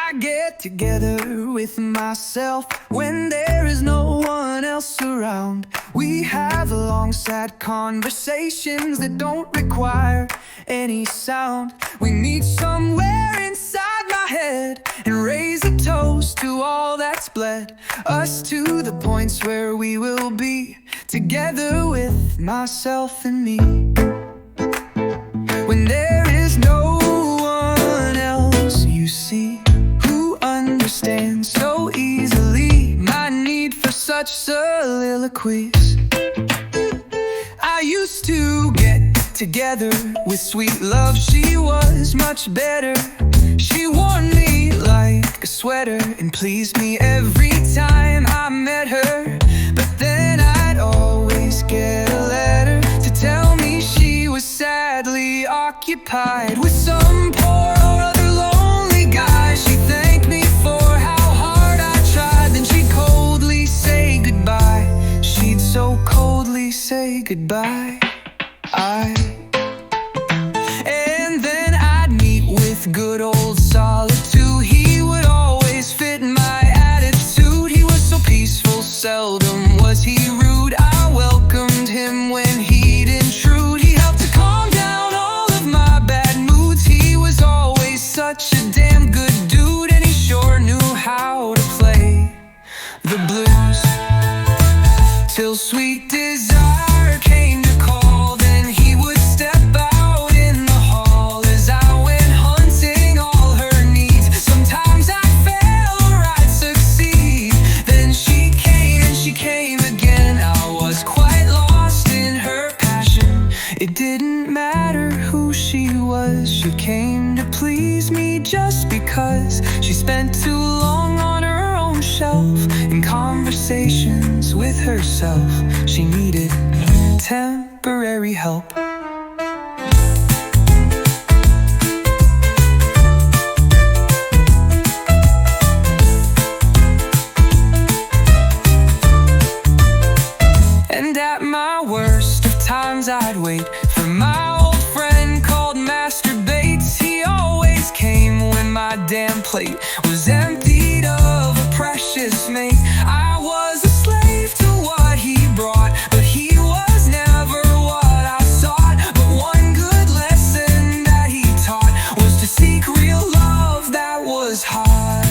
I get together with myself when there is no one else around. We have long, sad conversations that don't require any sound. We meet somewhere inside my head and raise a toast to all that's bled us to the points where we will be together with myself and me. When there is no one else you see who understands so easily my need for such soliloquies. I used to get together with sweet love, she was much better. She wore me like a sweater and pleased me every time I met her. But then I'd always get a letter to tell me she was sadly occupied with some poor other lonely guy. She thanked me for how hard I tried, then she'd coldly say goodbye. She'd so coldly say goodbye. And then I'd meet with good old Solitude. He would always fit my attitude. He was so peaceful, seldom was he rude. I welcomed him when he'd intrude. He helped to calm down all of my bad moods. He was always such a damn good dude, and he sure knew how to play the blues. Till sweet desire came to call, then he would step out in the hall as I went hunting all her needs. Sometimes I'd fail or I'd succeed. Then she came and she came again. I was quite lost in her passion. It didn't matter who she was, she came to please me just because she spent too long on her own shelf in conversations with herself. She needed temporary help. And at my worst of times I'd wait for my old friend called Master Bates. He always came when my damn plate was emptied of a precious mate. I was a slave to what he brought, but he was never what I sought. But one good lesson that he taught was to seek real love that was hard.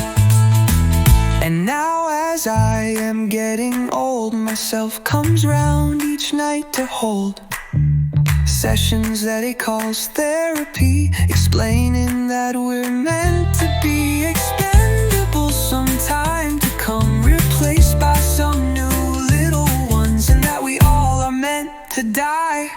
And now as I am getting old, myself comes round each night to hold sessions that he calls therapy, explaining that we're meant to be expendable sometime to come, replaced by some new little ones, and that we all are meant to die,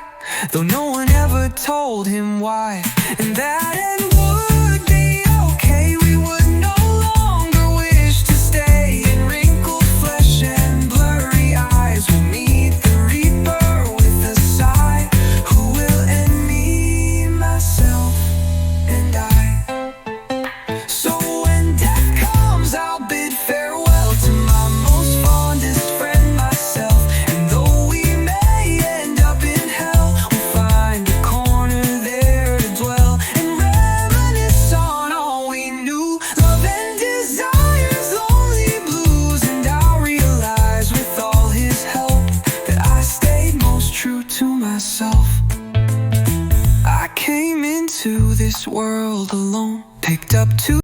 though no one ever told him why. And that end would be okay. We would no longer wish to stay in wrinkled flesh and blurry eyes. We'll meet the reaper with a sigh, who will end me, myself, and I. So when death comes, I'll bid farewell to my most fondest friend, myself. And though we may end up in hell, we'll find a corner there to dwell and reminisce on all we knew. Love and desire's lonely blues, and I'll realize with all his help that I stayed most true to myself. I came into this world alone, picked up two